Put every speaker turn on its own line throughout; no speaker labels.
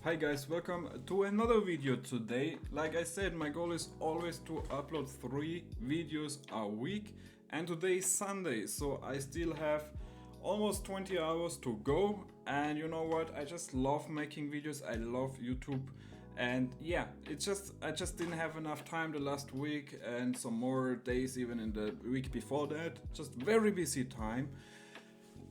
Hi guys, welcome to another video today. Like I said, my goal is always to upload 3 videos a week, and today is Sunday, so I still have almost 20 hours to go. And you know what, I just love making videos, I love YouTube, and yeah, I just didn't have enough time the last week and some more days even in the week before that. Just very busy time.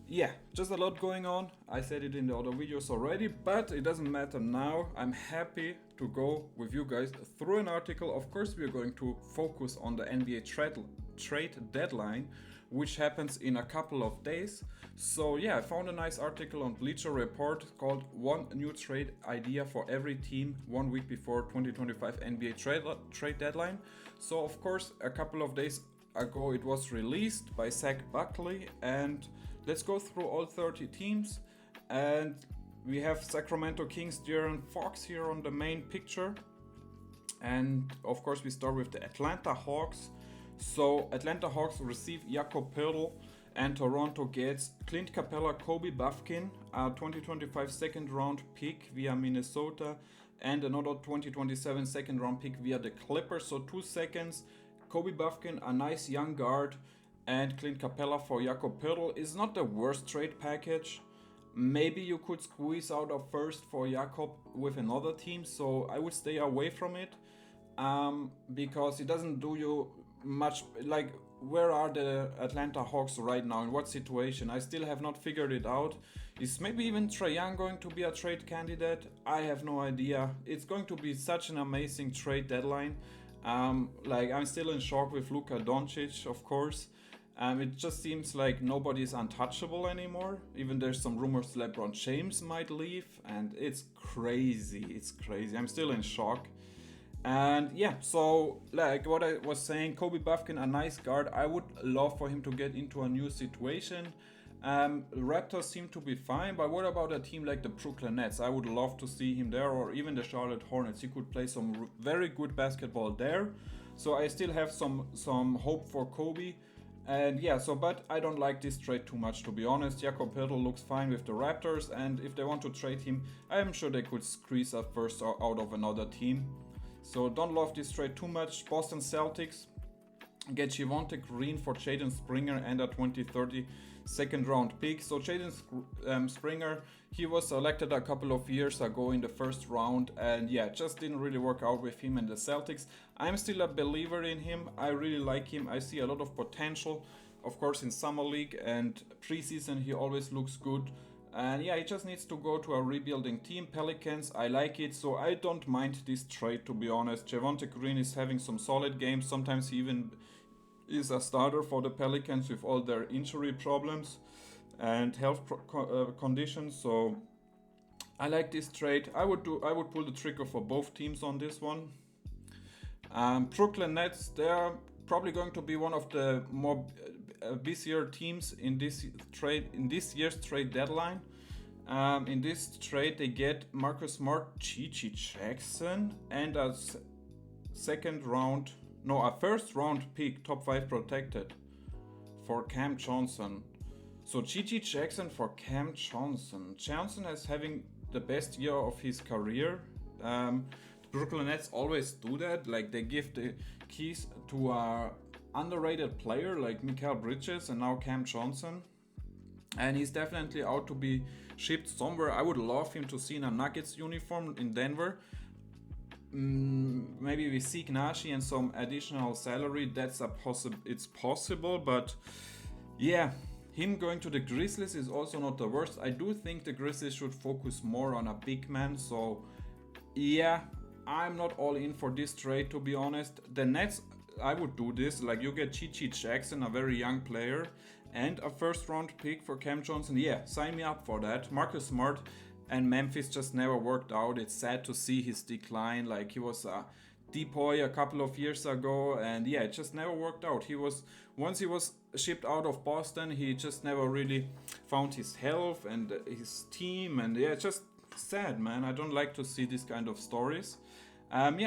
Yeah, just a lot going on. I said it in the other videos already, but it doesn't matter now. I'm happy to go with you guys through an article. Of course, we're going to focus on the NBA trade deadline, which happens in a couple of days. So yeah, I found a nice article on Bleacher Report called "One New Trade Idea for Every Team 1 Week Before 2025 NBA Trade Deadline." So of course, a couple of days ago it was released by Zach Buckley, and let's go through all 30 teams. And we have Sacramento Kings De'Aaron Fox here on the main picture. And of course we start with the Atlanta Hawks. So Atlanta Hawks receive Jakob Poeltl, and Toronto gets Clint Capella, Kobe Buffkin, a 2025 second round pick via Minnesota, and another 2027 second round pick via the Clippers. So 2 seconds, Kobe Buffkin, a nice young guard, and Clint Capella for Jakob Poeltl is not the worst trade package. Maybe you could squeeze out a first for Jakob with another team, so I would stay away from it, because it doesn't do you much. Like, where are the Atlanta Hawks right now? In what situation? I still have not figured it out. Is maybe even Trae Young going to be a trade candidate? I have no idea. It's going to be such an amazing trade deadline. Like, I'm still in shock with Luka Doncic, of course. It just seems like nobody's untouchable anymore. Even there's some rumors LeBron James might leave, and it's crazy. It's crazy. I'm still in shock. And yeah, so like what I was saying, Kobe Buffkin, a nice guard. I would love for him to get into a new situation. Raptors seem to be fine, but what about a team like the Brooklyn Nets? I would love to see him there, or even the Charlotte Hornets. He could play some very good basketball there. So I still have some hope for Kobe. And yeah, but I don't like this trade too much, to be honest. Jakob Poeltl looks fine with the Raptors, and if they want to trade him, I am sure they could squeeze a first out of another team. So don't love this trade too much. Boston Celtics get Javonte Green for Jaden Springer and a 2030 second round pick. So Jaden Springer, he was selected a couple of years ago in the first round, and yeah, just didn't really work out with him and the Celtics. I'm still a believer in him. I really like him. I see a lot of potential. Of course, in Summer League and preseason, he always looks good. And yeah, he just needs to go to a rebuilding team. Pelicans, I like it, so I don't mind this trade, to be honest. Javonte Green is having some solid games. Sometimes he even is a starter for the Pelicans with all their injury problems and health conditions. So I like this trade. I would pull the trigger for both teams on this one. Brooklyn Nets, they're probably going to be one of the more busier teams in this year's trade deadline. In this trade, they get Marcus Smart, Gigi Jackson, and a first round pick, top 5 protected, for Cam Johnson. So Gigi Jackson for Cam Johnson. Johnson is having the best year of his career. The Brooklyn Nets always do that. Like, they give the keys to a underrated player like Mikal Bridges and now Cam Johnson. And he's definitely out to be shipped somewhere. I would love him to see in a Nuggets uniform in Denver. Maybe with Zeke Nashi and some additional salary. It's possible, but yeah, him going to the Grizzlies is also not the worst. I do think the Grizzlies should focus more on a big man. So yeah, I'm not all in for this trade, to be honest. The Nets, I would do this. Like, you get Gigi Jackson, a very young player, and a first round pick for Cam Johnson. Yeah, sign me up for that. Marcus Smart and Memphis just never worked out. It's sad to see his decline. Like, he was a decoy a couple of years ago, and yeah, it just never worked out. Once he was shipped out of Boston, he just never really found his health and his team, and yeah, it's just sad, man. I don't like to see these kind of stories.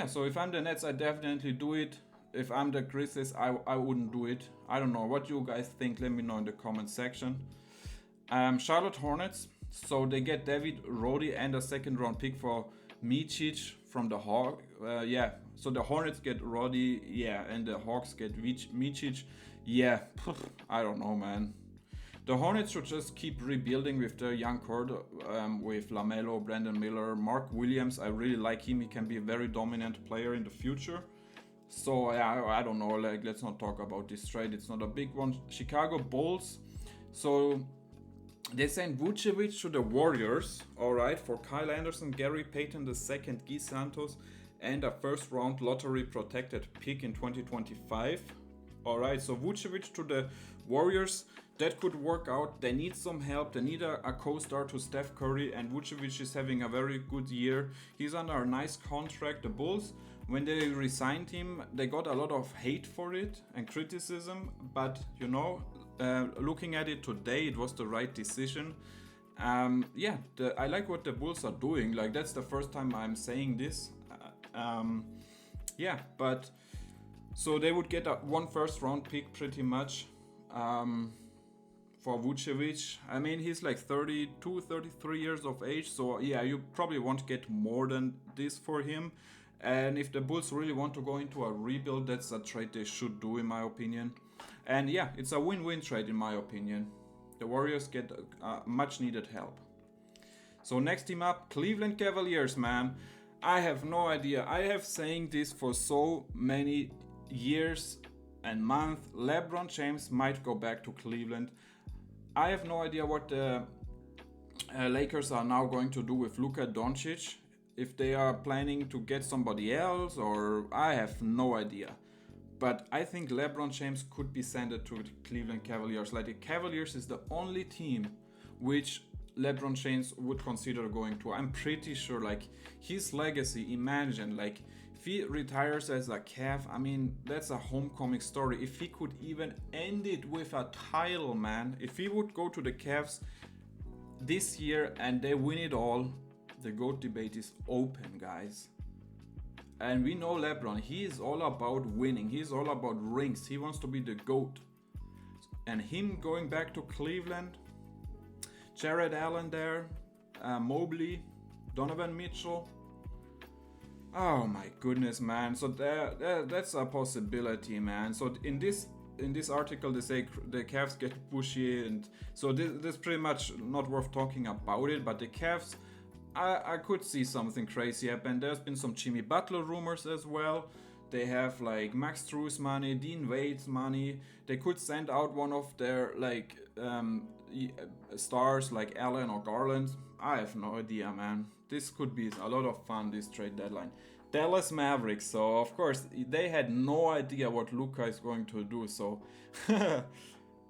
So if I'm the Nets, I definitely do it. If I'm the Grizzlies, I wouldn't do it. I don't know what you guys think. Let me know in the comment section. Charlotte Hornets, So they get David Roddy and a second round pick for Micic from the Hawks. Yeah, so the Hornets get Roddy, yeah, and the Hawks get Micic. Yeah, I don't know, man. The Hornets should just keep rebuilding with their young core, with LaMelo, Brandon Miller, Mark Williams. I really like him. He can be a very dominant player in the future. So yeah, I don't know. Like, let's not talk about this trade. It's not a big one. Chicago Bulls. So they sent Vucevic to the Warriors. All right, for Kyle Anderson, Gary Payton II, Guy Santos, and a first-round lottery protected pick in 2025. All right, so Vucevic to the Warriors. That could work out. They need some help. They need a co-star to Steph Curry, and Vucevic is having a very good year. He's under a nice contract. The Bulls, when they resigned him, they got a lot of hate for it and criticism. But you know, looking at it today, it was the right decision. Yeah, I like what the Bulls are doing. Like, that's the first time I'm saying this. Yeah, but so they would get one first round pick pretty much. For Vucevic, I mean, he's like 32, 33 years of age, so yeah, you probably won't get more than this for him. And if the Bulls really want to go into a rebuild, that's a trade they should do, in my opinion. And yeah, it's a win-win trade, in my opinion. The Warriors get much needed help. So next team up, Cleveland Cavaliers, man. I have no idea. I have saying this for so many years and months. LeBron James might go back to Cleveland. I have no idea what the Lakers are now going to do with Luka Doncic. If they are planning to get somebody else, or I have no idea. But I think LeBron James could be sent to the Cleveland Cavaliers. Like, the Cavaliers is the only team which LeBron James would consider going to. I'm pretty sure, like, his legacy, imagine, like, if he retires as a Cav, I mean, that's a homecoming story. If he could even end it with a title, man, if he would go to the Cavs this year and they win it all, the GOAT debate is open, guys. And we know LeBron, he is all about winning. He's all about rings. He wants to be the GOAT. And him going back to Cleveland, Jared Allen there, Mobley, Donovan Mitchell. Oh my goodness, man. So that's a possibility, man. So in this article, they say the Cavs get pushy, and so this pretty much not worth talking about it. But the Cavs, I could see something crazy happen. There's been some Jimmy Butler rumors as well. They have like Max Strus money, Dean Wade's money. They could send out one of their like stars like Allen or Garland. I have no idea, man. This could be a lot of fun, this trade deadline. Dallas Mavericks, so of course they had no idea what Luka is going to do. So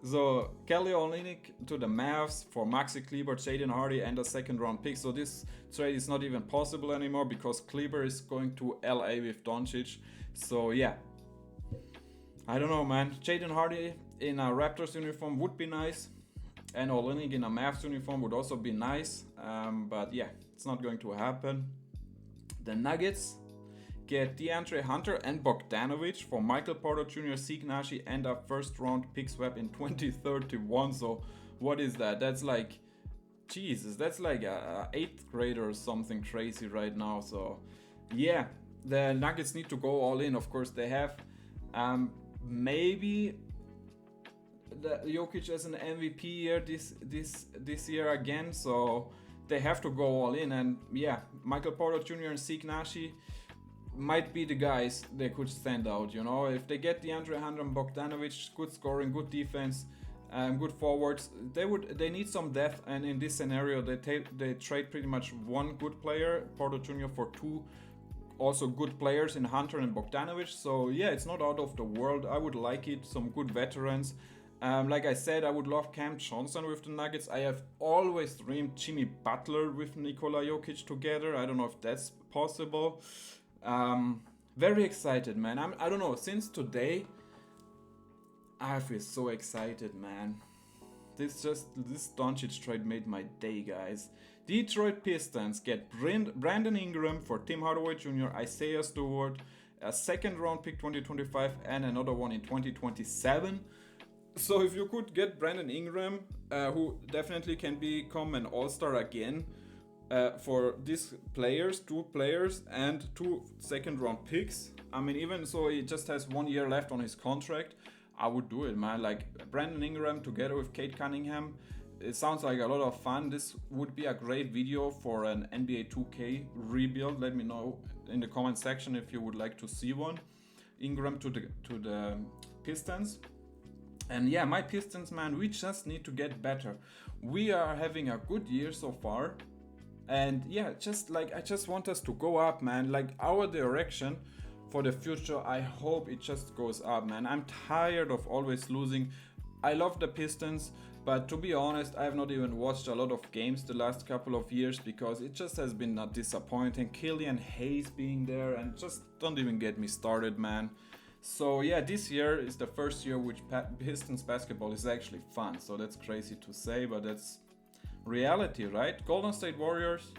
so Kelly Olynyk to the Mavs for Maxi Kleber, Jaden Hardy, and a second round pick. So this trade is not even possible anymore because Kleber is going to LA with Doncic. So yeah, I don't know, man. Jaden Hardy in a Raptors uniform would be nice, and Olynyk in a Mavs uniform would also be nice. But yeah, it's not going to happen. The Nuggets get DeAndre Hunter and Bogdanovic for Michael Porter Jr., Zeke Naji, and a first round pick swap in 2031. So what is that? That's like, Jesus, that's like a 8th grader or something crazy right now. So yeah, the Nuggets need to go all in. Of course, they have maybe the Jokic as an MVP year this year again. So they have to go all in, and yeah, Michael Porter Jr. and Zeke Naji might be the guys they could stand out. You know, if they get DeAndre Hunter and Bogdanovic, good scoring, good defense, good forwards, they need some depth. And in this scenario, they trade pretty much one good player, Porter Jr., for two also good players in Hunter and Bogdanovic. So yeah, it's not out of the world. I would like it. Some good veterans. Like I said, I would love Cam Johnson with the Nuggets. I have always dreamed Jimmy Butler with Nikola Jokic together. I don't know if that's possible. Very excited, man. I don't know, since today, I feel so excited, man. This Doncic trade made my day, guys. Detroit Pistons get Brandon Ingram for Tim Hardaway Jr., Isaiah Stewart, a second round pick 2025, and another one in 2027. So if you could get Brandon Ingram who definitely can become an all-star again. For these players, 2 players and 2 second-round picks. I mean, even so, he just has 1 year left on his contract. I would do it, man. Like Brandon Ingram together with Kate Cunningham. It sounds like a lot of fun. This would be a great video for an NBA 2K rebuild. Let me know in the comment section if you would like to see one. Ingram to the Pistons. And yeah, my Pistons, man, we just need to get better. We are having a good year so far. And yeah, just like I just want us to go up, man. Like our direction for the future, I hope it just goes up, man. I'm tired of always losing. I love the Pistons, but to be honest, I have not even watched a lot of games the last couple of years because it just has been not disappointing. Killian Hayes being there, and just don't even get me started, man. So yeah, this year is the first year which Pistons basketball is actually fun. So that's crazy to say, but that's reality, right? Golden State Warriors,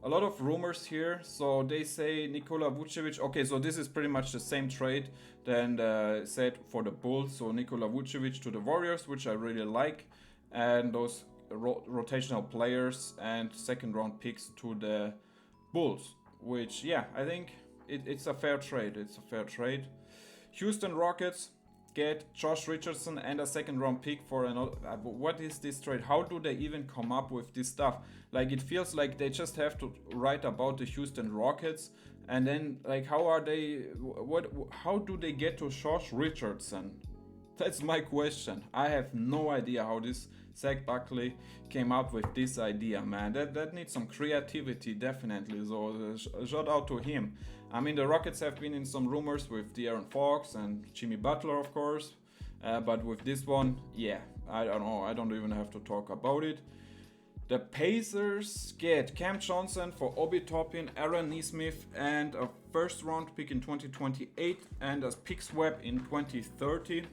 a lot of rumors here. So they say Nikola Vucevic. Okay, so this is pretty much the same trade than said for the Bulls. So Nikola Vucevic to the Warriors, which I really like, and those rotational players and second-round picks to the Bulls, which yeah, I think it's a fair trade. It's a fair trade. Houston Rockets get Josh Richardson and a second-round pick for another. What is this trade? How do they even come up with this stuff? Like, it feels like they just have to write about the Houston Rockets, and then like, how are they? How do they get to Josh Richardson? That's my question. I have no idea how this Zach Buckley came up with this idea, man. That needs some creativity, definitely. So shout out to him. I mean, the Rockets have been in some rumors with De'Aaron Fox and Jimmy Butler, of course. But with this one, yeah, I don't know. I don't even have to talk about it. The Pacers get Cam Johnson for Obi Toppin, Aaron Nesmith, and a first-round pick in 2028 and a pick swap in 2030.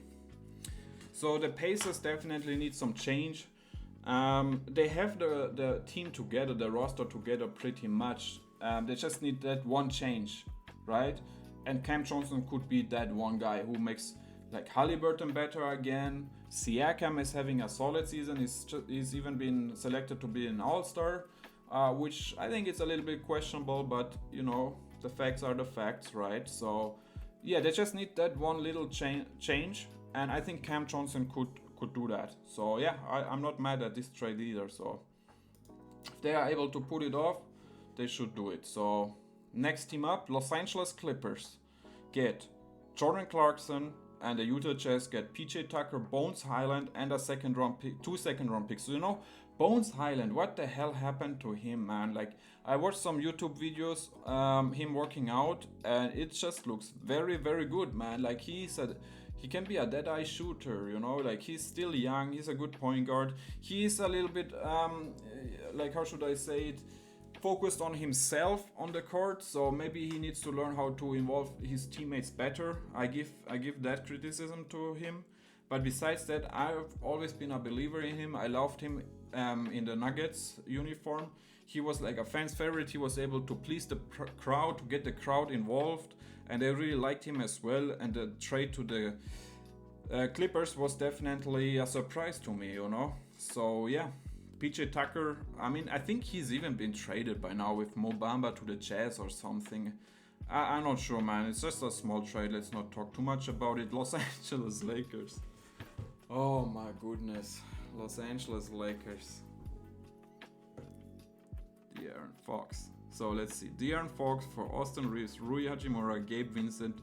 So the Pacers definitely need some change. They have the team together, the roster together pretty much. They just need that one change, right? And Cam Johnson could be that one guy who makes like Halliburton better again. Siakam is having a solid season. He's even been selected to be an All-Star, which I think is a little bit questionable, but you know, the facts are the facts, right? So yeah, they just need that one little change, and I think Cam Johnson could do that. So yeah, I'm not mad at this trade either. So if they are able to pull it off, they should do it. So next team up, Los Angeles Clippers get Jordan Clarkson, and the Utah Jazz get PJ Tucker, Bones Highland, and a second-round pick, 2 second-round picks. So you know, Bones Highland, what the hell happened to him, man? Like, I watched some YouTube videos, him working out, and it just looks very, very good, man. Like, he can be a dead-eye shooter, you know, like he's still young, he's a good point guard. He's a little bit, like, how should I say it, focused on himself on the court, so maybe he needs to learn how to involve his teammates better. I give that criticism to him. But besides that, I've always been a believer in him. I loved him in the Nuggets uniform. He was like a fan's favorite. He was able to please the crowd, to get the crowd involved, and they really liked him as well. And the trade to the Clippers was definitely a surprise to me, you know. So yeah, PJ Tucker, I mean, I think he's even been traded by now with Mo Bamba to the Jazz or something. I'm not sure, man. It's just a small trade. Let's not talk too much about it. Los Angeles Lakers. Oh my goodness. Los Angeles Lakers. De'Aaron Fox. So let's see. De'Aaron Fox for Austin Reeves, Rui Hachimura, Gabe Vincent,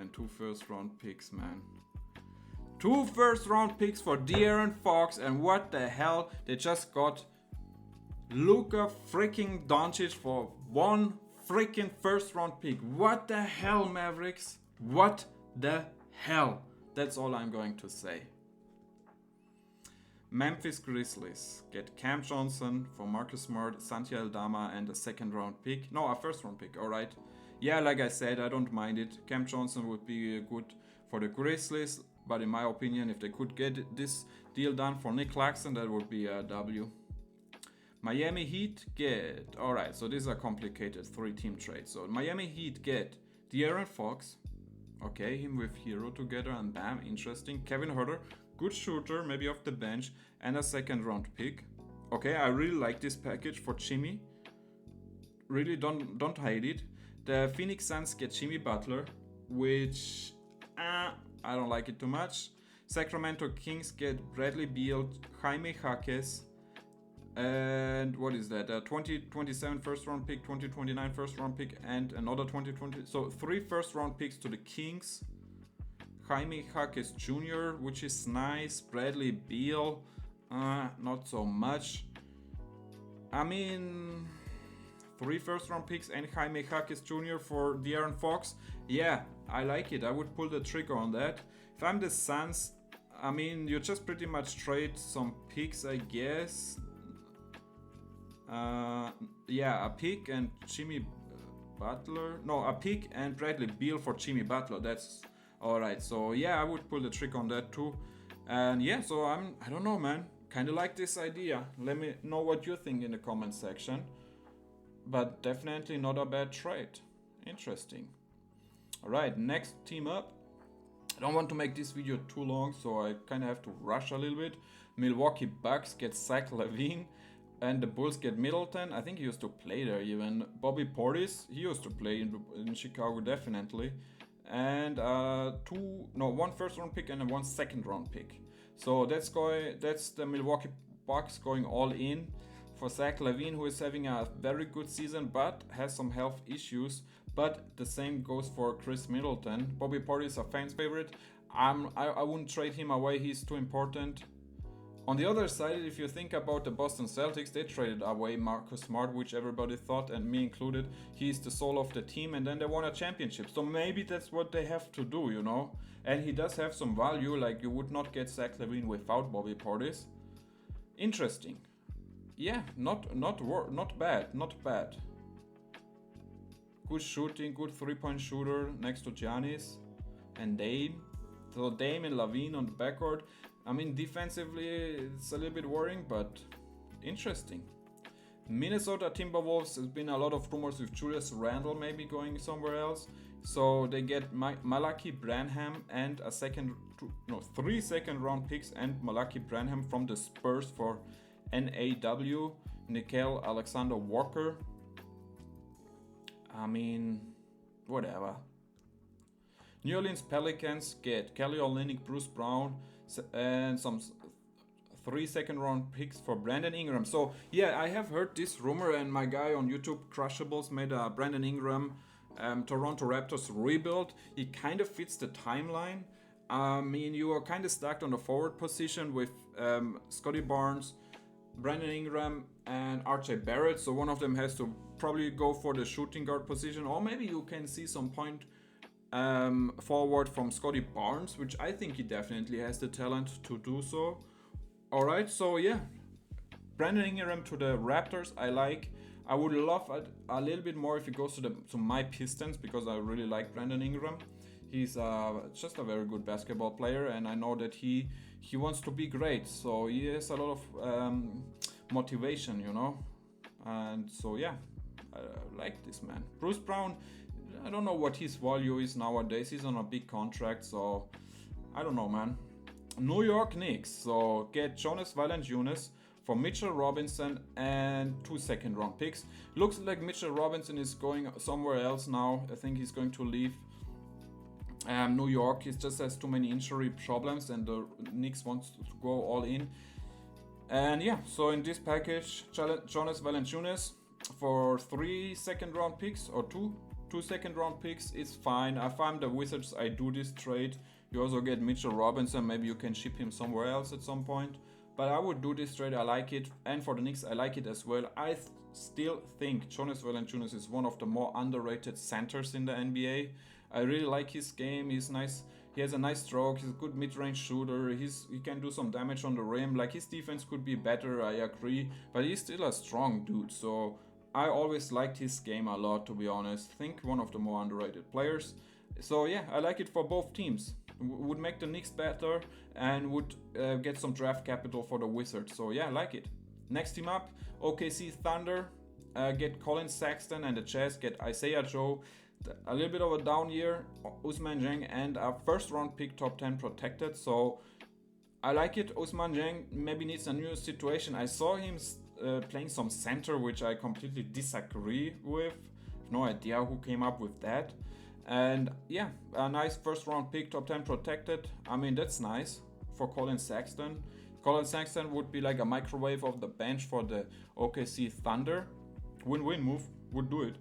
and 2 first-round picks, man. 2 first-round picks for De'Aaron Fox, and what the hell? They just got Luka freaking Doncic for 1 freaking first-round pick. What the hell, Mavericks? What the hell? That's all I'm going to say. Memphis Grizzlies get Cam Johnson for Marcus Smart, Santi Aldama, and a second-round pick. No, a first-round pick, alright. Yeah, like I said, I don't mind it. Cam Johnson would be good for the Grizzlies. But in my opinion, if they could get this deal done for Nick Claxton, that would be a W. Miami Heat get... Alright, so this is a complicated 3-team trade. So Miami Heat get De'Aaron Fox. Okay, him with Hero together, and bam, interesting. Kevin Huerter, good shooter, maybe off the bench, and a second round pick. Okay, I really like this package for Jimmy. Really, don't hide it. The Phoenix Suns get Jimmy Butler, which I don't like it too much. Sacramento Kings get Bradley Beal, Jaime Jaquez, and what is that? 2027 first round pick, 2029 first round pick, and another 2020. So 3 first round picks to the Kings. Jaime Jaquez Jr., which is nice. Bradley Beal, not so much. I mean, 3 first round picks and Jaime Jaquez Jr. for De'Aaron Fox. Yeah, I like it. I would pull the trigger on that. If I'm the Suns, I mean, you just pretty much trade some picks, I guess. Yeah, a pick and Jimmy Butler. No, a pick and Bradley Beal for Jimmy Butler. That's alright. So yeah, I would pull the trick on that too. And yeah, so I don't know, man. Kind of like this idea. Let me know what you think in the comment section. But definitely not a bad trade. Interesting. Alright, next team up. I don't want to make this video too long, so I kind of have to rush a little bit. Milwaukee Bucks get Zach LaVine, and the Bulls get Middleton. I think he used to play there even. Bobby Portis, he used to play in Chicago definitely. And 1 first round pick and 1 second round pick. So that's the Milwaukee Bucks going all in for Zach LaVine, who is having a very good season but has some health issues. But the same goes for Chris Middleton. Bobby Portis is a fan's favorite. I wouldn't trade him away, he's too important. On the other side, if you think about the Boston Celtics, they traded away Marcus Smart, which everybody thought, and me included, he's the soul of the team, and then they won a championship. So maybe that's what they have to do, you know? And he does have some value, like you would not get Zach LaVine without Bobby Portis. Interesting. Yeah, not bad. Good shooting, good 3-point shooter next to Giannis and Dame. So Dame and LaVine on the backcourt. I mean, defensively, it's a little bit worrying, but interesting. Minnesota Timberwolves, there's been a lot of rumors with Julius Randle maybe going somewhere else. So they get Malachi Branham and 3 second round picks and Malachi Branham from the Spurs for NAW, Nickeil Alexander-Walker. I mean, whatever. New Orleans Pelicans get Kelly Olynyk, Bruce Brown, and some 3 second round picks for Brandon Ingram. So yeah, I have heard this rumor, and my guy on YouTube, Crushables, made a Brandon Ingram Toronto Raptors rebuild. He kind of fits the timeline. I mean, you are kind of stuck on the forward position with Scotty Barnes, Brandon Ingram, and RJ Barrett. So one of them has to probably go for the shooting guard position, or maybe you can see some point forward from Scotty Barnes, which I think he definitely has the talent to do so. Alright, so yeah, Brandon Ingram to the Raptors, I like. I would love a little bit more if he goes to my Pistons, because I really like Brandon Ingram. He's just a very good basketball player, and I know that he wants to be great, so he has a lot of motivation, you know. And so yeah, I like this man. Bruce Brown, I don't know what his value is nowadays. He's on a big contract, so I don't know, man. New York Knicks, so get Jonas Valanciunas for Mitchell Robinson and 2 second round picks. Looks like Mitchell Robinson is going somewhere else now. I think he's going to leave New York. He just has too many injury problems, and the Knicks wants to go all in. And yeah, so in this package, Jonas Valanciunas for 3 second round picks, or 2 second round picks is fine. If I'm the Wizards, I do this trade. You also get Mitchell Robinson. Maybe you can ship him somewhere else at some point. But I would do this trade. I like it. And for the Knicks, I like it as well. I still think Jonas Valanciunas is one of the more underrated centers in the NBA. I really like his game. He's nice. He has a nice stroke. He's a good mid-range shooter. He can do some damage on the rim. Like, his defense could be better, I agree. But he's still a strong dude. So I always liked his game a lot, to be honest. I think one of the more underrated players. So yeah, I like it for both teams. Would make the Knicks better and would get some draft capital for the Wizards. So yeah, I like it. Next team up, OKC Thunder get Colin Sexton, and the Jazz get Isaiah Joe. A little bit of a down year, Ousmane Dieng, and a first round pick, top 10 protected. So I like it. Ousmane Dieng maybe needs a new situation. I saw him playing some center, which I completely disagree with. No idea who came up with that. And yeah, a nice first round pick, top 10 protected. I mean, that's nice for Colin Sexton. Colin Sexton would be like a microwave of the bench for the OKC Thunder. Win-win move, would do it.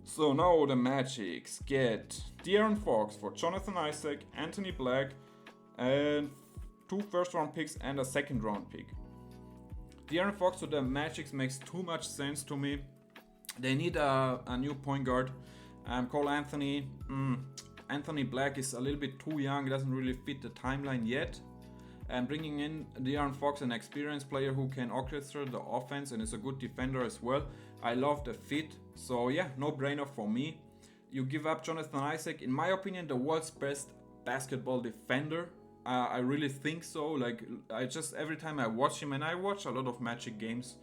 So now the Magics get De'Aaron Fox for Jonathan Isaac, Anthony Black, and 2 first round picks and a second round pick. De'Aaron Fox to the Magics makes too much sense to me. They need a new point guard. Cole Anthony. Anthony Black is a little bit too young, doesn't really fit the timeline yet. And bringing in De'Aaron Fox, an experienced player who can orchestrate the offense and is a good defender as well. I love the fit. So yeah, no brainer for me. You give up Jonathan Isaac, in my opinion, the world's best basketball defender. I really think so. Like, I just, every time I watch him, and I watch a lot of Magic games,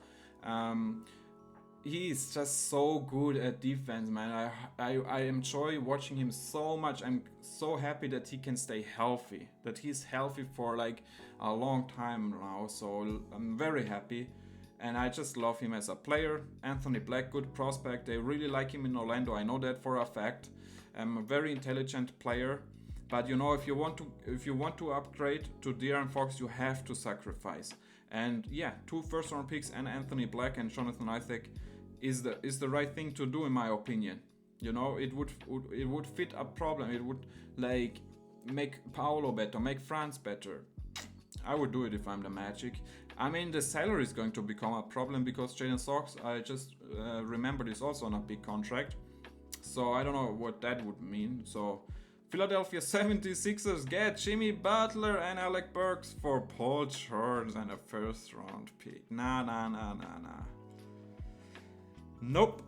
he is just so good at defense, man. I enjoy watching him so much. I'm so happy that he can stay healthy, that he's healthy for like a long time now. So I'm very happy, and I just love him as a player. Anthony Black, good prospect. They really like him in Orlando. I know that for a fact. A very intelligent player. But you know, if you want to upgrade to De'Aaron Fox, you have to sacrifice. And yeah, 2 first round picks and Anthony Black and Jonathan Isaac is the right thing to do, in my opinion. You know, it would fit a problem. It would like make Paolo better, make Franz better. I would do it if I'm the Magic. I mean, the salary is going to become a problem because Jalen Suggs, I just remembered, is also on a big contract. So I don't know what that would mean. So Philadelphia 76ers get Jimmy Butler and Alec Burks for Paul George and a first round pick. Nah. Nope.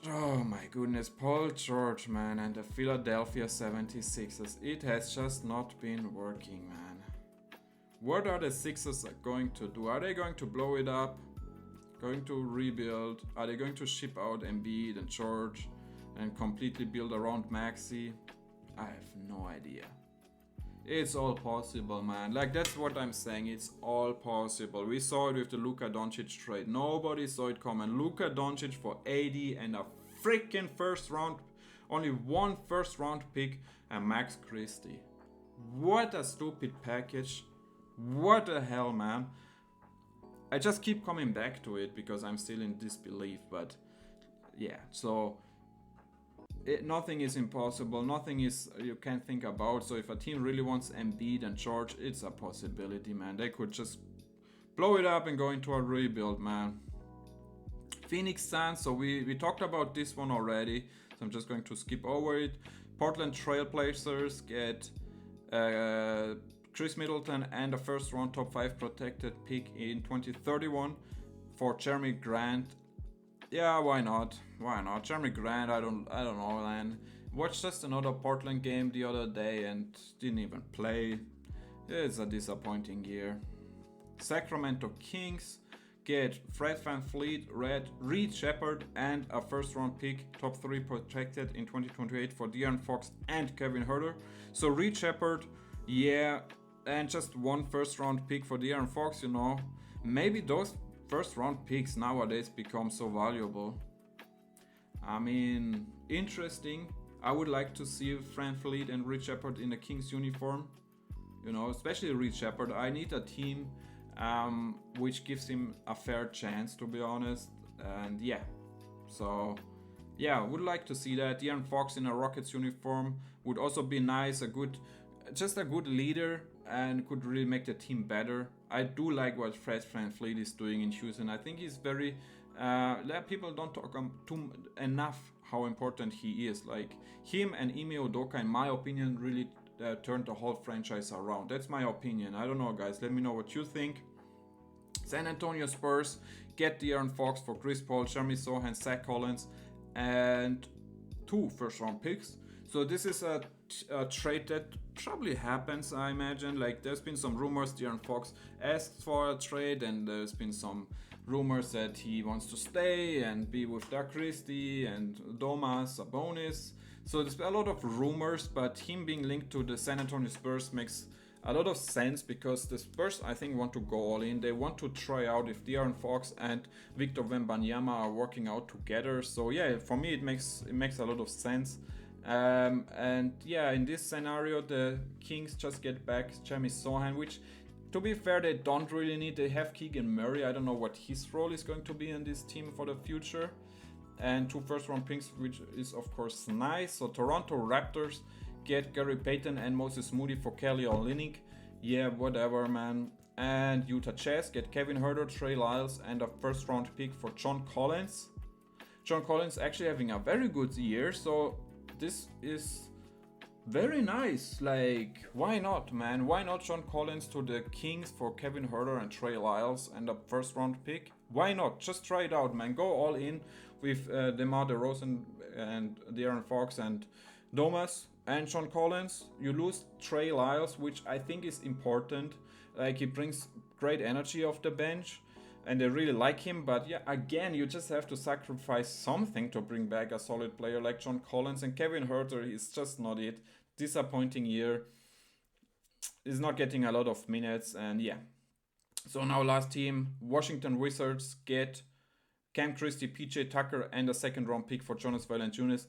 Oh my goodness, Paul George, man, and the Philadelphia 76ers. It has just not been working, man. What are the Sixers going to do? Are they going to blow it up? Going to rebuild? Are they going to ship out Embiid and George and completely build around Maxey? I have no idea. It's all possible, man. Like, that's what I'm saying. It's all possible. We saw it with the Luka Doncic trade. Nobody saw it coming. Luka Doncic for AD and a freaking first round, only 1 first round pick, and Max Christie. What a stupid package. What the hell, man. I just keep coming back to it because I'm still in disbelief, but yeah, so nothing is impossible, nothing is you can't think about. So if a team really wants Embiid and George, it's a possibility, man. They could just blow it up and go into a rebuild, man. Phoenix Suns, so we talked about this one already, so I'm just going to skip over it. Portland Trailblazers get Chris Middleton and a first round top 5 protected pick in 2031 for Jeremy Grant. Yeah, why not? Why not? Jeremy Grant, I don't know, man. Watched just another Portland game the other day and didn't even play. It's a disappointing year. Sacramento Kings get Fred VanVleet, Reed Shepard, and a first round pick, top 3 protected in 2028 for De'Aaron Fox and Kevin Huerter. So Reed Shepard, yeah, and just 1 first round pick for De'Aaron Fox, you know. Maybe those first round picks nowadays become so valuable. I mean, interesting. I would like to see VanVleet and Reed Shepard in a Kings uniform. You know, especially Reed Shepard. I need a team which gives him a fair chance, to be honest. And yeah, so yeah, would like to see that. De'Aaron Fox in a Rockets uniform would also be nice. Just a good leader and could really make the team better. I do like what Fred VanVleet is doing in Houston. I think he's very people don't talk enough how important he is. Like, him and Ime Udoka, in my opinion, really turned the whole franchise around. That's my opinion. I don't know, guys. Let me know what you think. San Antonio Spurs get De'Aaron Fox for Chris Paul, Jeremy Sohan, Zach Collins, and 2 first round picks. So this is a trade that probably happens, I imagine. Like, there's been some rumors De'Aaron Fox asked for a trade, and there's been some rumors that he wants to stay and be with Doug Christie and Domas Sabonis. So there's a lot of rumors, but him being linked to the San Antonio Spurs makes a lot of sense because the Spurs, I think, want to go all in. They want to try out if De'Aaron Fox and Victor Wembanyama are working out together. So yeah, for me it makes a lot of sense. And yeah, in this scenario, the Kings just get back Jeremy Sohan, which, to be fair, they don't really need. They have Keegan Murray. I don't know what his role is going to be in this team for the future. And 2 first-round picks, which is of course nice. So Toronto Raptors get Gary Payton and Moses Moody for Kelly Olynyk. Yeah, whatever, man. And Utah Jazz get Kevin Huerter, Trey Lyles, and a first-round pick for John Collins. John Collins actually having a very good year, so this is very nice. Like, why not, man? Why not John Collins to the Kings for Kevin Huerter and Trey Lyles and a first-round pick? Why not? Just try it out, man. Go all in with DeMar DeRozan and De'Aaron Fox and Domas and John Collins. You lose Trey Lyles, which I think is important. Like, he brings great energy off the bench and they really like him. But yeah, again, you just have to sacrifice something to bring back a solid player like John Collins. And Kevin Huerter is just not it. Disappointing year. Is not getting a lot of minutes. And yeah. So now last team, Washington Wizards get Cam Christie, PJ Tucker, and a second-round pick for Jonas Valanciunas.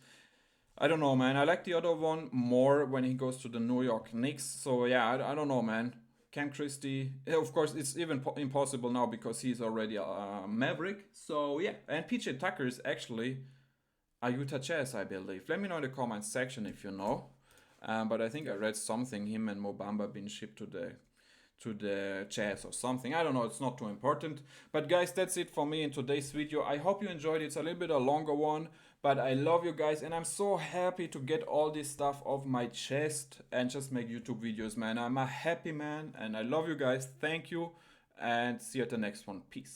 I don't know, man. I like the other one more when he goes to the New York Knicks. So yeah, I don't know, man. Cam Christie, of course, it's even impossible now because he's already a Maverick. So yeah, and PJ Tucker is actually a Utah Jazz, I believe. Let me know in the comments section if you know. But I think I read something, him and Mo Bamba being shipped to the Jazz or something. I don't know, it's not too important. But guys, that's it for me in today's video. I hope you enjoyed it. It's a little bit a longer one, but I love you guys and I'm so happy to get all this stuff off my chest and just make YouTube videos, man. I'm a happy man and I love you guys. Thank you and see you at the next one. Peace.